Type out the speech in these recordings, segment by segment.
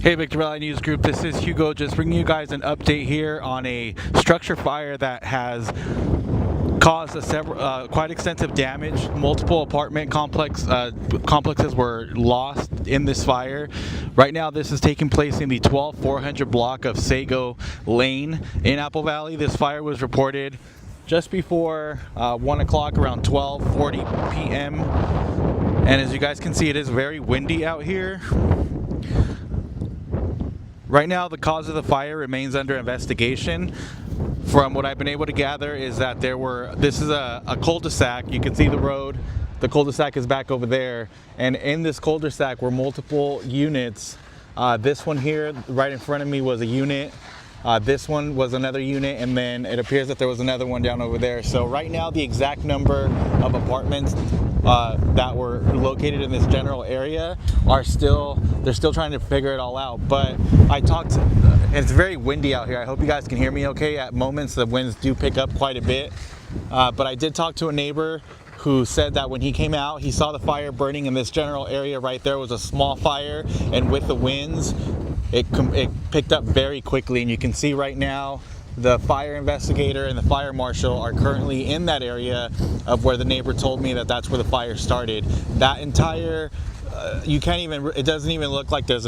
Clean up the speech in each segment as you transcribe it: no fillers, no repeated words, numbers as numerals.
Hey Victor Valley News Group, this is Hugo just bringing you guys an update here on a structure fire that has caused quite extensive damage. Multiple apartment complexes were lost in this fire. Right now this is taking place in the 12400 block of Sago Lane in Apple Valley. This fire was reported just before 1 o'clock, around 12:40 p.m. And as you guys can see, it is very windy out here. Right now, the cause of the fire remains under investigation. From what I've been able to gather is that this is a cul-de-sac. You can see the road. The cul-de-sac is back over there. And in this cul-de-sac were multiple units. This one here, right in front of me, was a unit. This one was another unit, and then it appears that there was another one down over there. So right now, the exact number of apartments that were located in this general area they're still trying to figure it all out. But it's very windy out here. I hope you guys can hear me okay. At moments the winds do pick up quite a bit, but I did talk to a neighbor who said that when he came out, he saw the fire burning in this general area right there. It was a small fire, and with the winds it picked up very quickly. And you can see right now the fire investigator and the fire marshal are currently in that area of where the neighbor told me that that's where the fire started. That entire it doesn't even look like there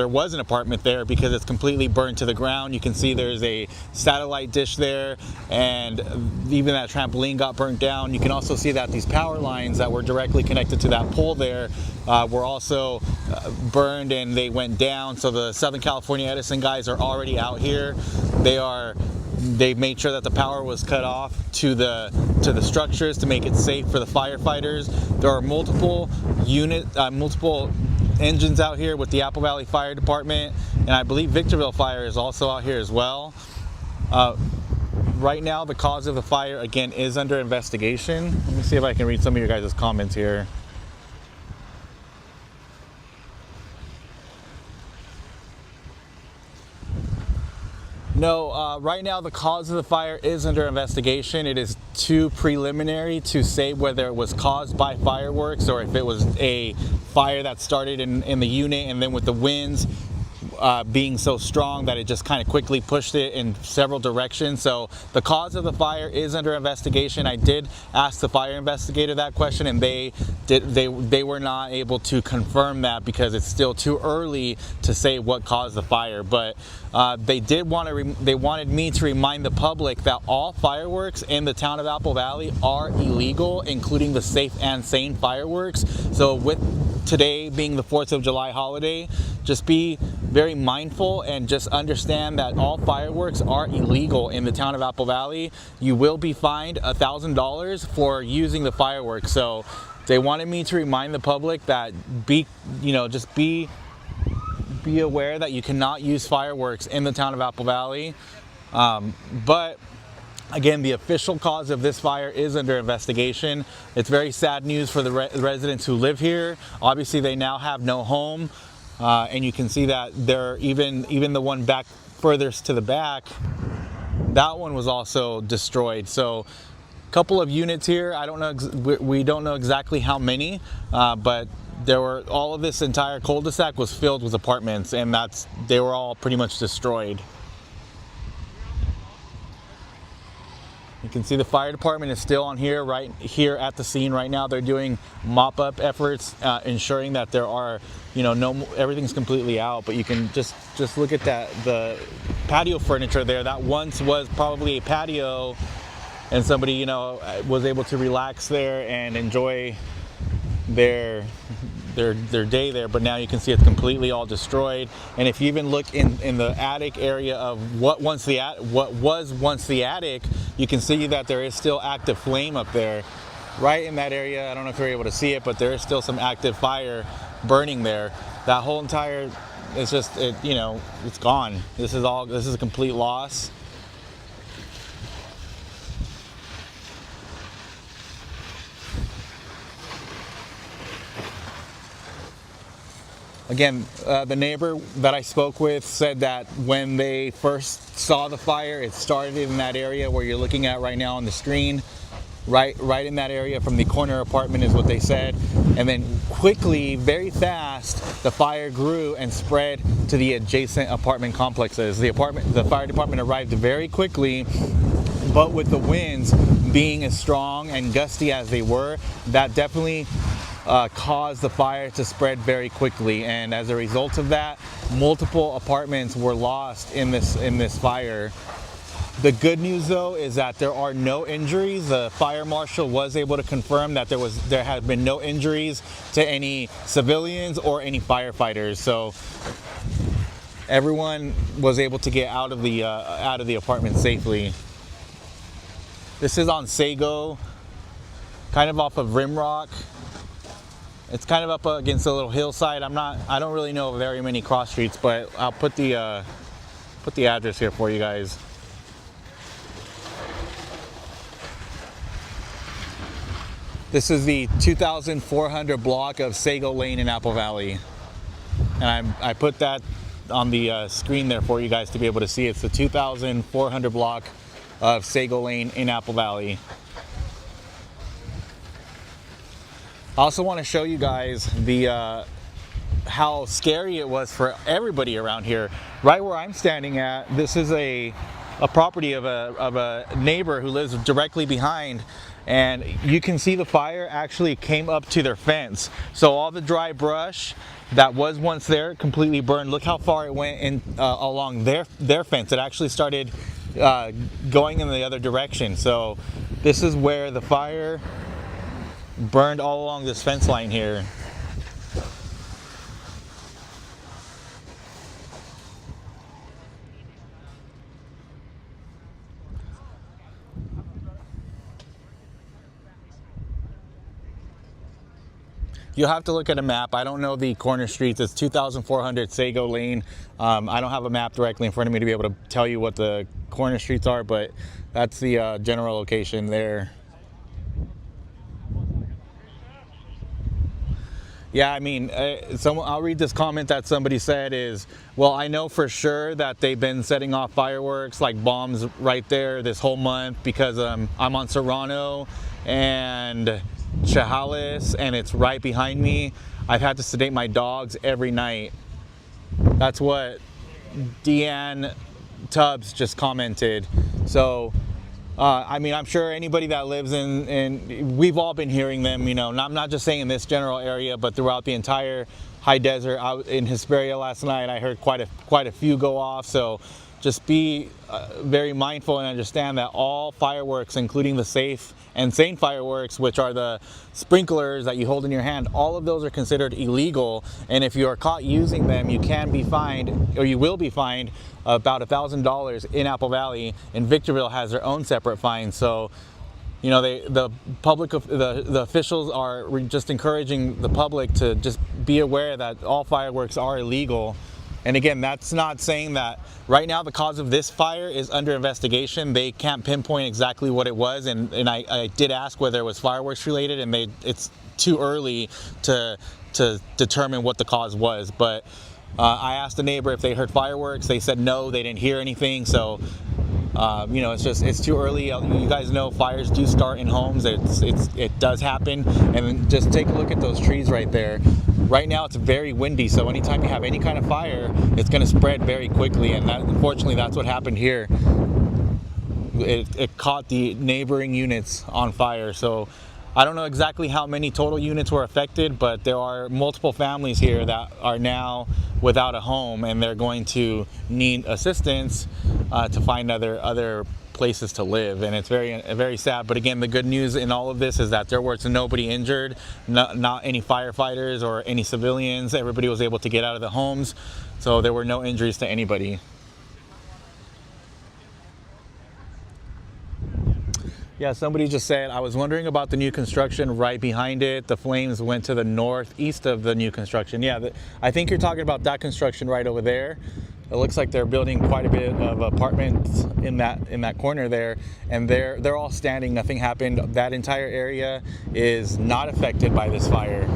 was an apartment there, because it's completely burned to the ground. You can see there's a satellite dish there, and even that trampoline got burnt down. You can also see that these power lines that were directly connected to that pole there were also burned, and they went down. So the Southern California Edison guys are already out here. They've made sure that the power was cut off to the structures to make it safe for the firefighters. There are multiple engines out here with the Apple Valley Fire Department, and I believe Victorville Fire is also out here as well. Right now, the cause of the fire again is under investigation. Let me see if I can read some of your guys' comments here. No, right now the cause of the fire is under investigation. It is too preliminary to say whether it was caused by fireworks or if it was a fire that started in the unit, and then with the winds being so strong that it just kind of quickly pushed it in several directions. So the cause of the fire is under investigation. I did ask the fire investigator that question, and they were not able to confirm that because it's still too early to say what caused the fire. But they wanted me to remind the public that all fireworks in the town of Apple Valley are illegal, including the Safe and Sane fireworks. So with today being the 4th of July holiday, just be very mindful and just understand that all fireworks are illegal in the town of Apple Valley. You will be fined $1,000 for using the fireworks. So they wanted me to remind the public that just be aware that you cannot use fireworks in the town of Apple Valley. But again, the official cause of this fire is under investigation. It's very sad news for the residents who live here. Obviously, they now have no home, and you can see that they're even the one back furthest to the back, that one was also destroyed. So a couple of units here. I don't know. We don't know exactly how many, but all of this entire cul-de-sac was filled with apartments, and they were all pretty much destroyed. You can see the fire department is still right here at the scene right now. They're doing mop-up efforts, ensuring that there are, everything's completely out. But you can just look at the patio furniture there. That once was probably a patio, and somebody, was able to relax there and enjoy their day there. But now you can see it's completely all destroyed. And if you even look in the attic area of what was once the attic, you can see that there is still active flame up there right in that area. I don't know if you're able to see it, but there is still some active fire burning there. That whole entire, it's gone. This is a complete loss. Again, the neighbor that I spoke with said that when they first saw the fire, it started in that area where you're looking at right now on the screen. right in that area from the corner apartment is what they said. And then quickly, very fast, the fire grew and spread to the adjacent apartment complexes. The fire department arrived very quickly, but with the winds being as strong and gusty as they were, that definitely caused the fire to spread very quickly. And as a result of that, multiple apartments were lost in this fire. The good news, though, is that there are no injuries. The fire marshal was able to confirm that there had been no injuries to any civilians or any firefighters. So everyone was able to get out of the apartment safely. This is on Sago, kind of off of Rimrock. It's kind of up against a little hillside. I don't really know very many cross streets, but I'll put the address here for you guys. This is the 2,400 block of Sago Lane in Apple Valley. And I put that on the screen there for you guys to be able to see. It's the 2,400 block of Sago Lane in Apple Valley. I also want to show you guys how scary it was for everybody around here. Right where I'm standing at, this is a property of a neighbor who lives directly behind, and you can see the fire actually came up to their fence. So all the dry brush that was once there completely burned. Look how far it went in along their fence. It actually started going in the other direction. So this is where the fire burned all along this fence line here. You'll have to look at a map. I don't know the corner streets. It's 2,400 Sago Lane. I don't have a map directly in front of me to be able to tell you what the corner streets are, but that's the general location there. Yeah, I mean, I'll read this comment that somebody said is, well, I know for sure that they've been setting off fireworks like bombs right there this whole month because I'm on Serrano and Chehalis, and it's right behind me. I've had to sedate my dogs every night. That's what Deanne Tubbs just commented. So I mean, I'm sure anybody that lives in we've all been hearing them, you know, and I'm not just saying in this general area, but throughout the entire high desert. Out in Hesperia last night, I heard quite a few go off. So just be very mindful and understand that all fireworks, including the safe and sane fireworks, which are the sprinklers that you hold in your hand, all of those are considered illegal. And if you are caught using them, you can be fined, or you will be fined about $1,000 in Apple Valley. And Victorville has their own separate fine. So, you know, the officials are just encouraging the public to just be aware that all fireworks are illegal. And again, that's not saying that right now the cause of this fire is under investigation. They can't pinpoint exactly what it was, and I did ask whether it was fireworks related, and it's too early to determine what the cause was. But I asked the neighbor if they heard fireworks. They said no, they didn't hear anything. So you know, it's too early. You guys know fires do start in homes. It does happen. And just take a look at those trees right there. Right now it's very windy, so anytime you have any kind of fire, it's going to spread very quickly, and unfortunately that's what happened here. It caught the neighboring units on fire. So I don't know exactly how many total units were affected, but there are multiple families here that are now without a home, and they're going to need assistance to find other places to live. And it's very sad. But again, the good news in all of this is that there was nobody injured, not any firefighters or any civilians. Everybody was able to get out of the homes, so there were no injuries to anybody. Yeah, somebody just said, I was wondering about the new construction right behind it. The flames went to the northeast of the new construction. Yeah, I think you're talking about that construction right over there. It looks like they're building quite a bit of apartments in that corner there, and they're all standing. Nothing happened. That entire area is not affected by this fire.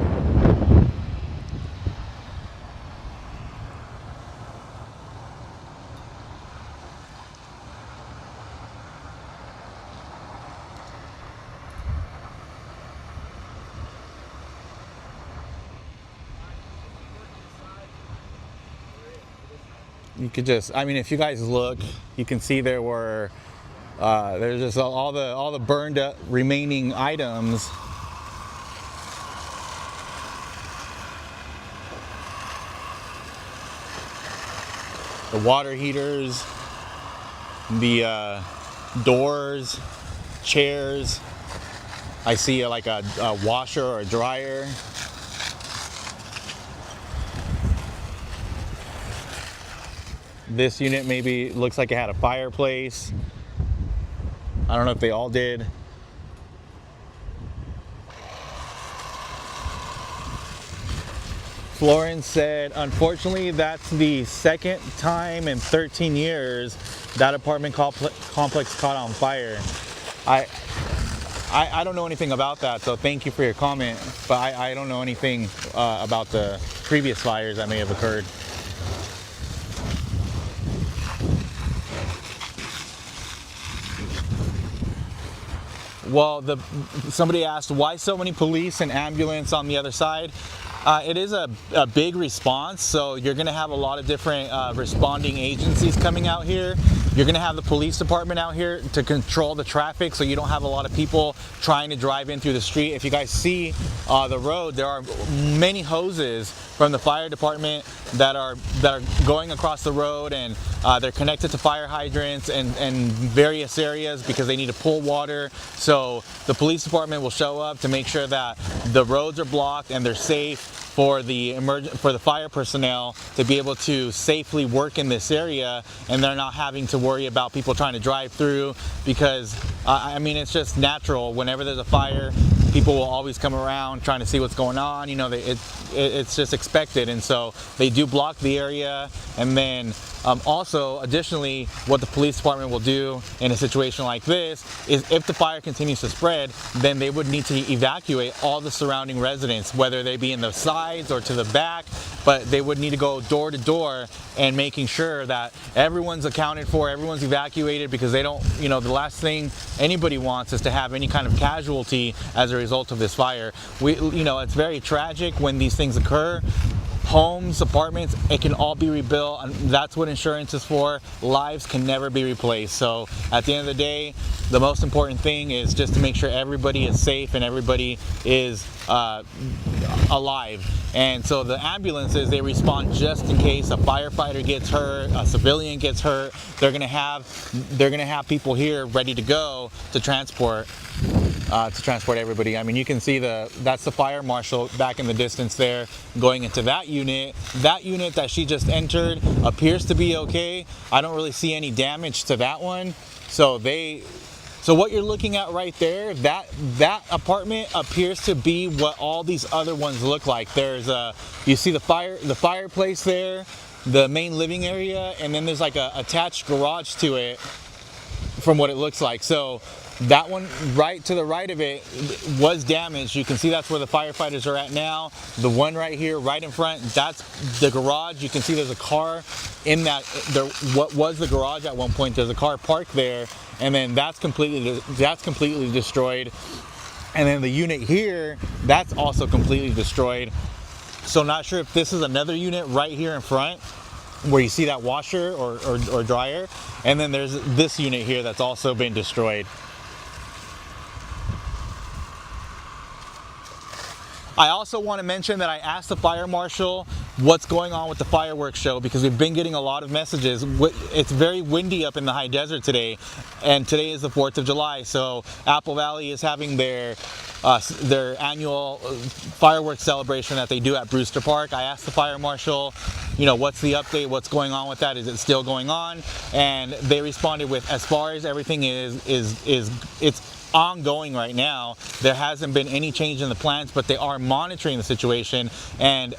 You could just, I mean, if you guys look, you can see there were, there's just all the burned up remaining items. The water heaters, the doors, chairs. I see like a washer or a dryer. This unit maybe looks like it had a fireplace. I don't know if they all did. Florence said, unfortunately, that's the second time in 13 years that apartment complex caught on fire. I don't know anything about that, so thank you for your comment, but I don't know anything about the previous fires that may have occurred. Well, somebody asked, why so many police and ambulance on the other side? It is a big response, so you're going to have a lot of different responding agencies coming out here. You're going to have the police department out here to control the traffic, so you don't have a lot of people trying to drive in through the street. If you guys see the road, there are many hoses from the fire department that are going across the road, and they're connected to fire hydrants and various areas because they need to pull water. So the police department will show up to make sure that the roads are blocked and they're safe for the fire personnel to be able to safely work in this area, and they're not having to worry about people trying to drive through, because I mean, it's just natural. Whenever there's a fire, people will always come around trying to see what's going on. You know, it's just expected, and so they do block the area. And then also, additionally, what the police department will do in a situation like this is, if the fire continues to spread, then they would need to evacuate all the surrounding residents, whether they be in the sides or to the back, but they would need to go door to door and making sure that everyone's accounted for, everyone's evacuated, because they don't, you know, the last thing anybody wants is to have any kind of casualty as a result of this fire. You know, it's very tragic when these things occur. Homes, apartments, it can all be rebuilt, and that's what insurance is for. Lives can never be replaced. So at the end of the day, the most important thing is just to make sure everybody is safe and everybody is alive. And so the ambulances, they respond just in case a firefighter gets hurt, a civilian gets hurt. They're gonna have people here ready to go to transport everybody. I mean, you can see that's the fire marshal back in the distance there going into that unit. That unit that she just entered appears to be okay. I don't really see any damage to that one. So what you're looking at right there, that apartment appears to be what all these other ones look like. You see the fireplace there, the main living area, and then there's like a attached garage to it from what it looks like. So that one right to the right of it was damaged. You can see that's where the firefighters are at now. The one right here, right in front, that's the garage. You can see there's a car in that. What was the garage at one point? There's a car parked there, and then that's completely destroyed. And then the unit here, that's also completely destroyed. So not sure if this is another unit right here in front, where you see that washer or dryer, and then there's this unit here that's also been destroyed. I also want to mention that I asked the fire marshal what's going on with the fireworks show, because we've been getting a lot of messages. It's very windy up in the high desert today, and today is the 4th of July, so Apple Valley is having their annual fireworks celebration that they do at Brewster Park. I asked the fire marshal, you know, what's the update, what's going on with that, is it still going on? And they responded with, as far as everything it's ongoing right now. There hasn't been any change in the plans, but they are monitoring the situation, and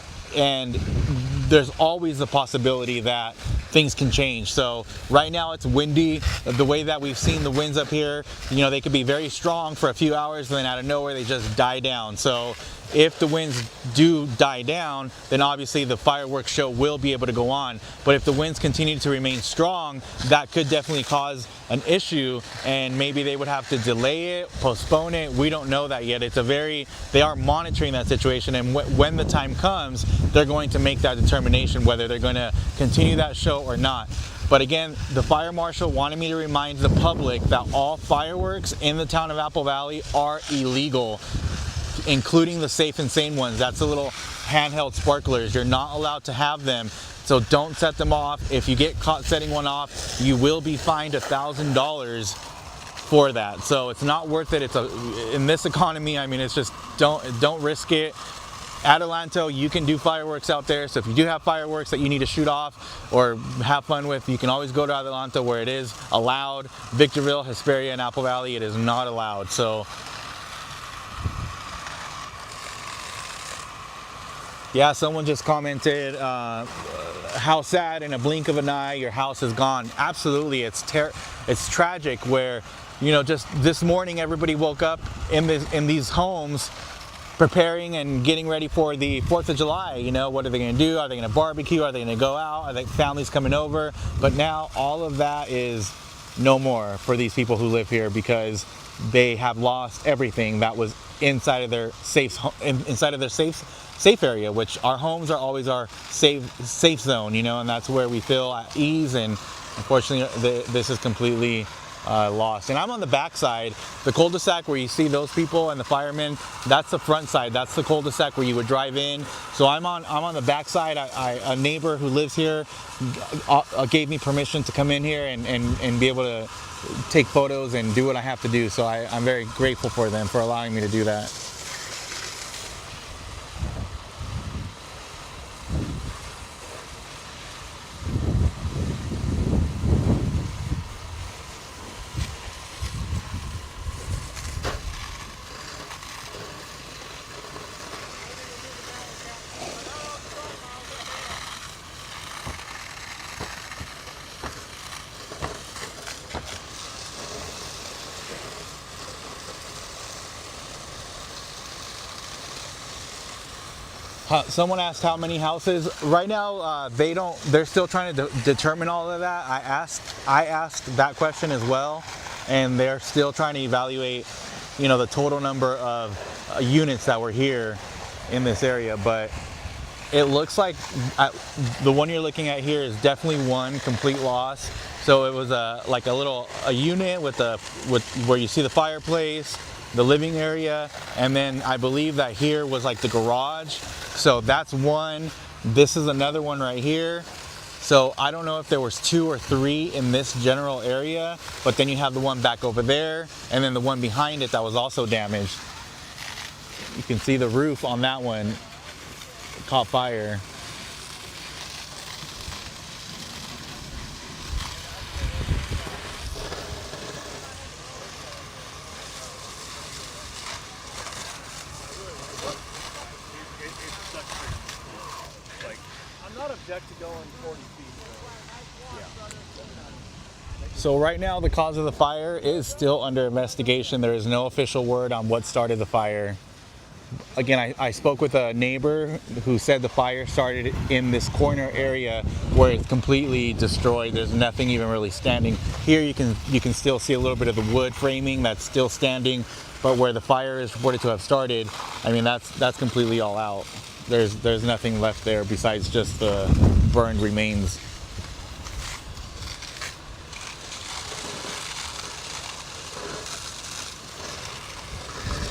there's always the possibility that things can change. So right now it's windy. The way that we've seen the winds up here, you know, they could be very strong for a few hours, and then out of nowhere they just die down. So if the winds do die down, then obviously the fireworks show will be able to go on. But if the winds continue to remain strong, that could definitely cause an issue, and maybe they would have to delay it, postpone it. We don't know that yet. They are monitoring that situation, and when the time comes, they're going to make that determination whether they're going to continue that show or not. But again, the fire marshal wanted me to remind the public that all fireworks in the town of Apple Valley are illegal, including the safe and sane ones. That's the little handheld sparklers. You're not allowed to have them, so don't set them off. If you get caught setting one off, you will be fined $1,000 for that. So it's not worth it. In this economy, I mean, it's just don't risk it. At Adelanto, you can do fireworks out there, so if you do have fireworks that you need to shoot off or have fun with, you can always go to Adelanto, where it is allowed. Victorville, Hesperia, and Apple Valley, it is not allowed. So yeah, someone just commented, how sad, in a blink of an eye your house is gone. Absolutely, it's tragic, where, you know, just this morning everybody woke up in these homes preparing and getting ready for the 4th of July. You know, what are they going to do? Are they going to barbecue? Are they going to go out? Are they families coming over? But now all of that is no more for these people who live here, because they have lost everything that was inside of their safe area, which our homes are always our safe zone, you know, and that's where we feel at ease. And unfortunately, this is completely lost. And I'm on the back side, the cul-de-sac where you see those people and the firemen. That's the front side. That's the cul-de-sac where you would drive in. So I'm on the back side. A neighbor who lives here gave me permission to come in here and be able to take photos and do what I have to do. So I'm very grateful for them for allowing me to do that. Someone asked how many houses. Right now, they're still trying to determine all of that. I asked that question as well, and they're still trying to evaluate, you know, the total number of units that were here in this area. But it looks like the one you're looking at here is definitely one complete loss. So it was a unit with where you see the fireplace, the living area, and then I believe that here was like the garage. So that's one. This is another one right here. So I don't know if there was 2 or 3 in this general area, but then you have the one back over there, and then the one behind it that was also damaged. You can see the roof on that one caught fire. To going 40 feet. So right now the cause of the fire is still under investigation. There is no official word on what started the fire. Again, I spoke with a neighbor who said the fire started in this corner area where it's completely destroyed. There's nothing even really standing. Here you can still see a little bit of the wood framing that's still standing, but where the fire is reported to have started, I mean, that's completely all out. There's nothing left there besides just the burned remains.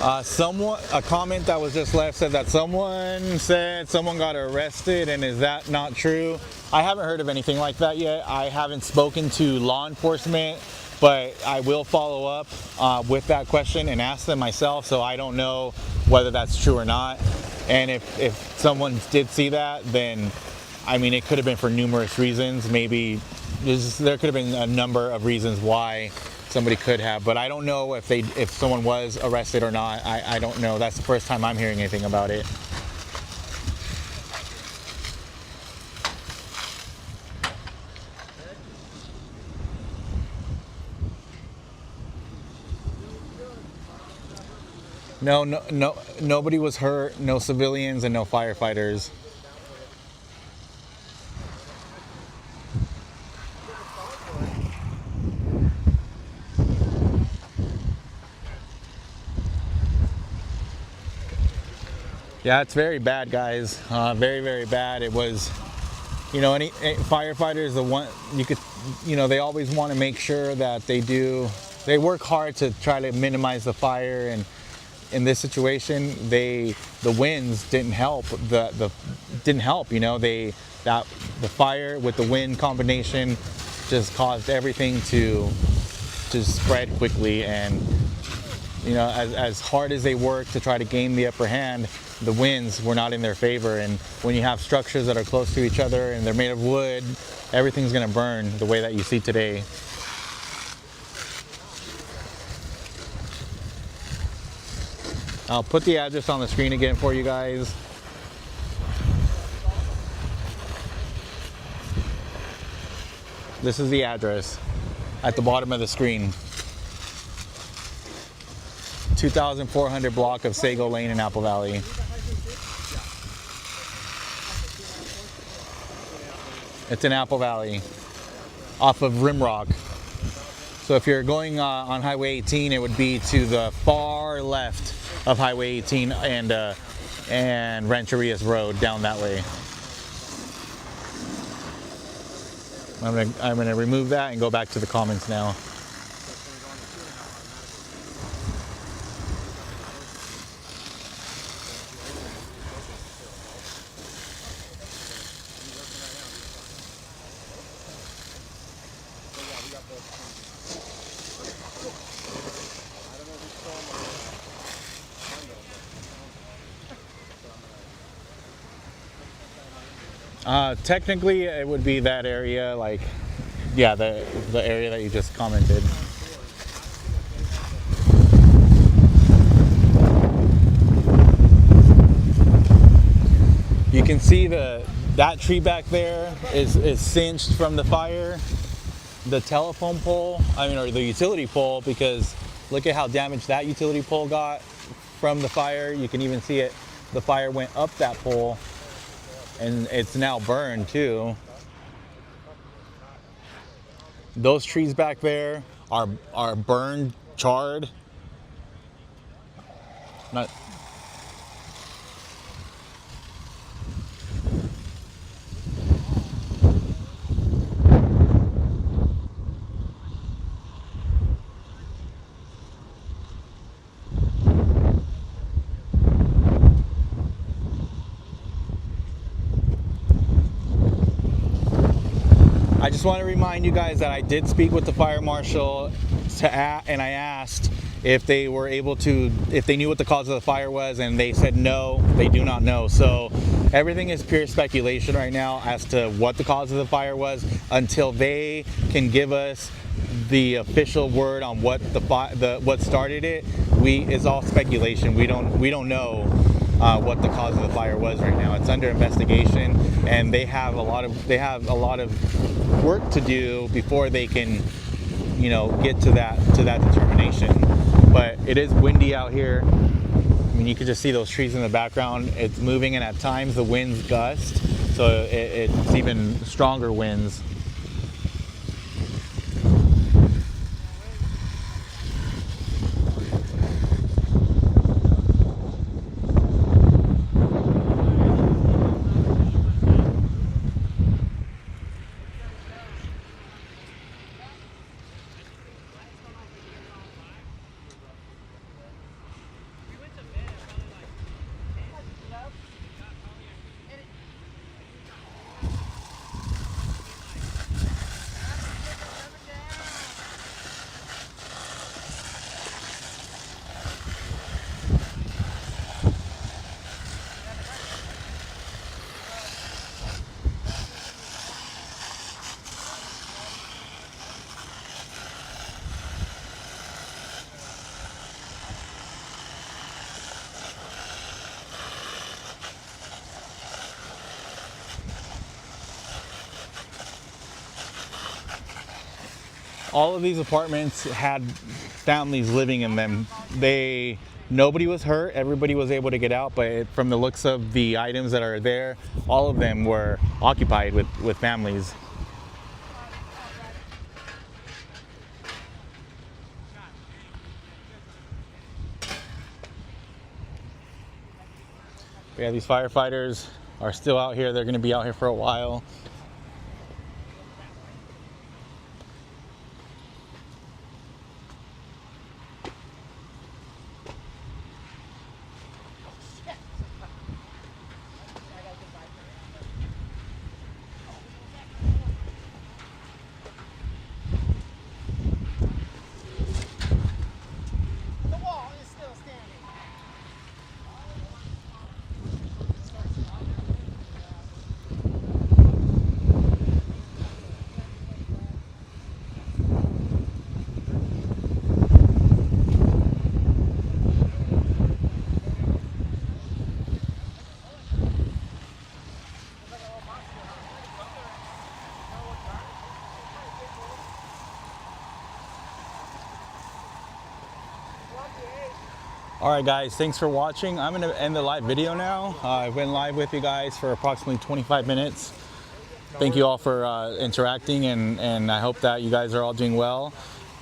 A comment that was just left said that someone said someone got arrested, and is that not true? I haven't heard of anything like that yet. I haven't spoken to law enforcement, but I will follow up with that question and ask them myself, so I don't know whether that's true or not. And if someone did see that, then I mean, it could have been for numerous reasons. Maybe there could have been a number of reasons why somebody could have, but I don't know if someone was arrested or not. I don't know. That's the first time I'm hearing anything about it. No, nobody was hurt, no civilians and no firefighters. Yeah, it's very bad, guys. Very, very bad. It was, any firefighters, the one you could, they always want to make sure that they work hard to try to minimize the fire. And in this situation, the winds didn't help. The didn't help. The fire with the wind combination just caused everything to spread quickly. And as hard as they worked to try to gain the upper hand, the winds were not in their favor. And when you have structures that are close to each other and they're made of wood, everything's going to burn the way that you see today. I'll put the address on the screen again for you guys. This is the address at the bottom of the screen. 2400 block of Sago Lane in Apple Valley. It's in Apple Valley, off of Rimrock. So if you're going on Highway 18, it would be to the far left of Highway 18 and Rancherias Road, down that way. I'm gonna remove that and go back to the comments now. Technically, it would be that area, the area that you just commented. You can see that tree back there is singed from the fire. The telephone pole, or the utility pole, because look at how damaged that utility pole got from the fire. You can even see it. The fire went up that pole. And it's now burned too. Those trees back there are burned, charred. Not. I just want to remind you guys that I did speak with the fire marshal and I asked if they were able to, if they knew what the cause of the fire was, and they said no, they do not know. So everything is pure speculation right now as to what the cause of the fire was until they can give us the official word on what what started it. It's all speculation. We don't know what the cause of the fire was right now. It's under investigation, and they have a lot of work to do before they can, get to that determination. But it is windy out here. I mean, you can just see those trees in the background. It's moving, and at times the winds gust, so it's even stronger winds. All of these apartments had families living in them. Nobody was hurt. Everybody was able to get out, but from the looks of the items that are there, all of them were occupied with families. But yeah, these firefighters are still out here. They're going to be out here for a while. All right, guys, thanks for watching. I'm going to end the live video now. I've been live with you guys for approximately 25 minutes. Thank you all for interacting, and I hope that you guys are all doing well.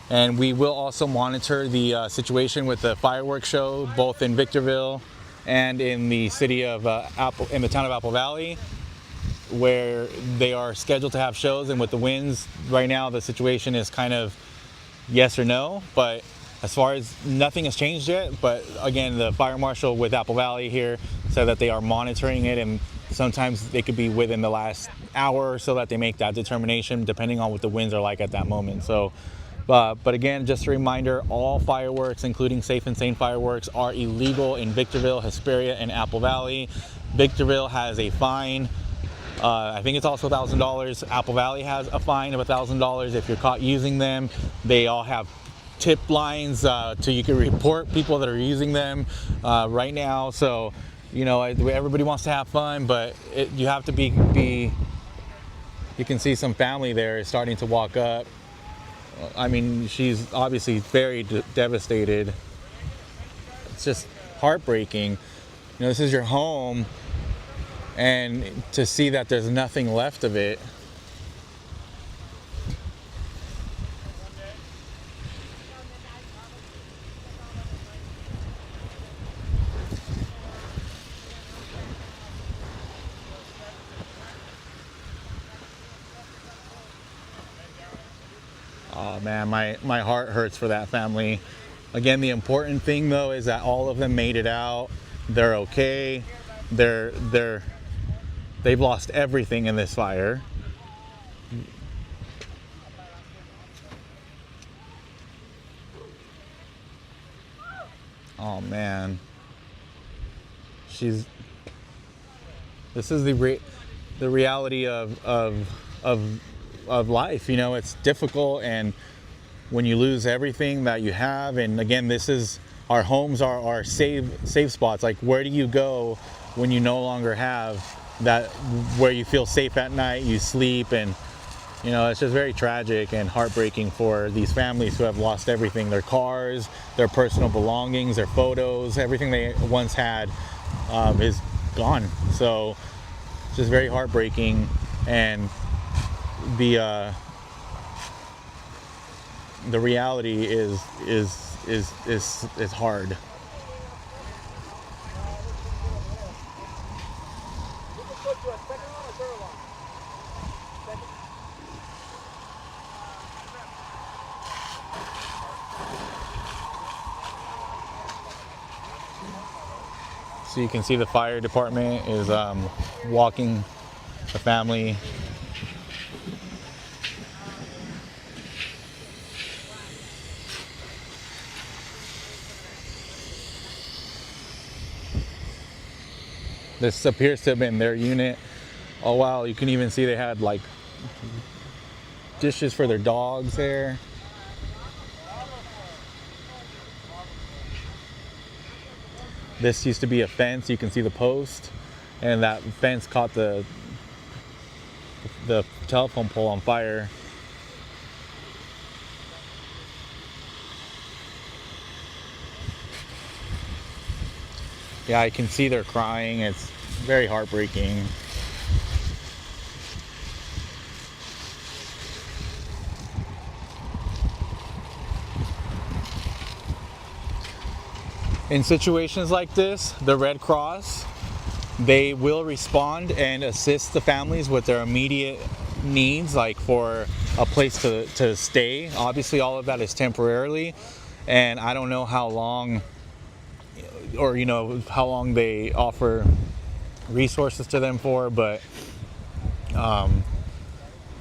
And we will also monitor the situation with the fireworks show, both in Victorville and in the city of in the town of Apple Valley, where they are scheduled to have shows. And with the winds right now, the situation is kind of yes or no, but as far as nothing has changed yet. But again, the fire marshal with Apple Valley here said that they are monitoring it, and sometimes they could be within the last hour or so that they make that determination, depending on what the winds are like at that moment. So, but again, just a reminder, all fireworks, including Safe and Sane fireworks, are illegal in Victorville, Hesperia, and Apple Valley. Victorville has a fine. I think it's also $1,000. Apple Valley has a fine of $1,000 if you're caught using them. They all have tip lines so you can report people that are using them right now. So, you know, everybody wants to have fun, but you have to be. You can see some family there is starting to walk up. I mean, she's obviously very devastated. It's just heartbreaking. You know, this is your home, and to see that there's nothing left of it. Oh man, my heart hurts for that family. Again, the important thing though is that all of them made it out. They're okay. They've lost everything in this fire. Oh man. This is the reality of life. You know, it's difficult, and when you lose everything that you have, and again, this is our homes are our safe spots. Like, where do you go when you no longer have that, where you feel safe at night, you sleep? And you know, it's just very tragic and heartbreaking for these families who have lost everything, their cars, their personal belongings, their photos, everything they once had is gone. So it's just very heartbreaking, and the reality is hard. So you can see the fire department is walking the family. This appears to have been their unit. Oh wow, you can even see they had like dishes for their dogs there. This used to be a fence. You can see the post, and that fence caught the telephone pole on fire. Yeah, I can see they're crying. It's very heartbreaking. In situations like this, the Red Cross, they will respond and assist the families with their immediate needs, like for a place to stay. Obviously, all of that is temporarily, and I don't know how long, or how long they offer resources to them for, but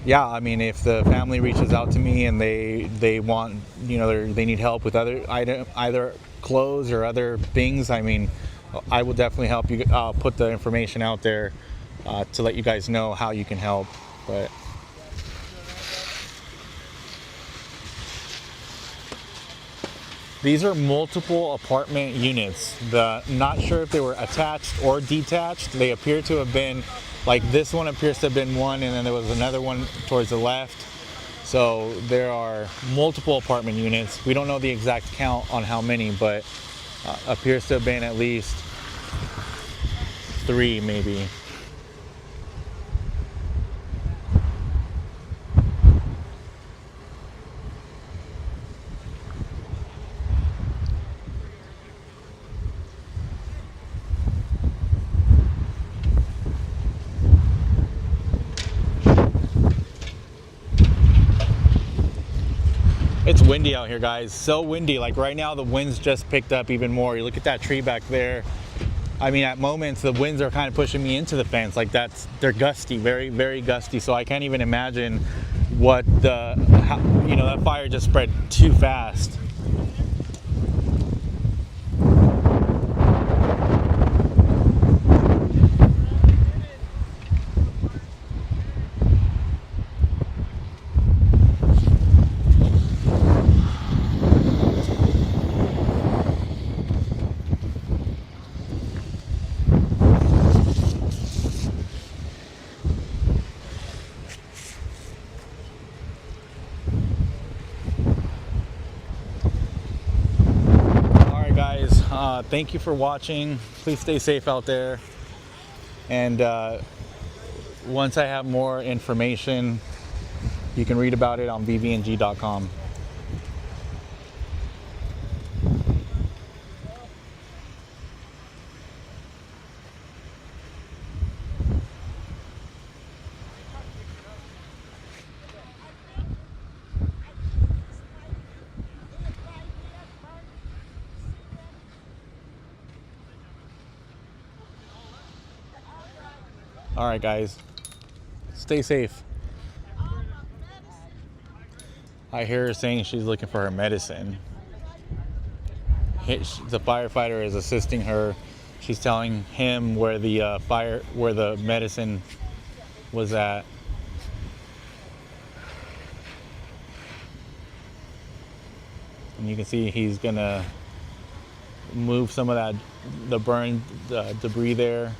yeah, I mean, if the family reaches out to me and they want, they need help with either clothes or other things, I mean, I will definitely help you. I'll put the information out there to let you guys know how you can help. But these are multiple apartment units. Not sure if they were attached or detached. They appear to have been, like this one appears to have been one, and then there was another one towards the left. So there are multiple apartment units. We don't know the exact count on how many, but appears to have been at least 3 maybe. It's windy out here, guys. So windy. Like right now, the winds just picked up even more. You look at that tree back there. I mean, at moments, the winds are kind of pushing me into the fence. Like they're gusty, very, very gusty. So I can't even imagine what that fire just spread too fast. Thank you for watching. Please stay safe out there. And once I have more information, you can read about it on VVNG.com. All right, guys, stay safe. I hear her saying she's looking for her medicine. The firefighter is assisting her. She's telling him where the medicine was at. And you can see he's gonna move some of the burned debris there.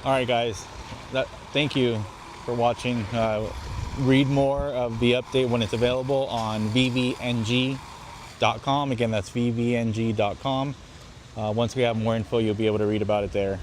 All right, guys, thank you for watching. Read more of the update when it's available on VVNG.com. VVNG.com. Again, that's VVNG.com. Once we have more info, you'll be able to read about it there.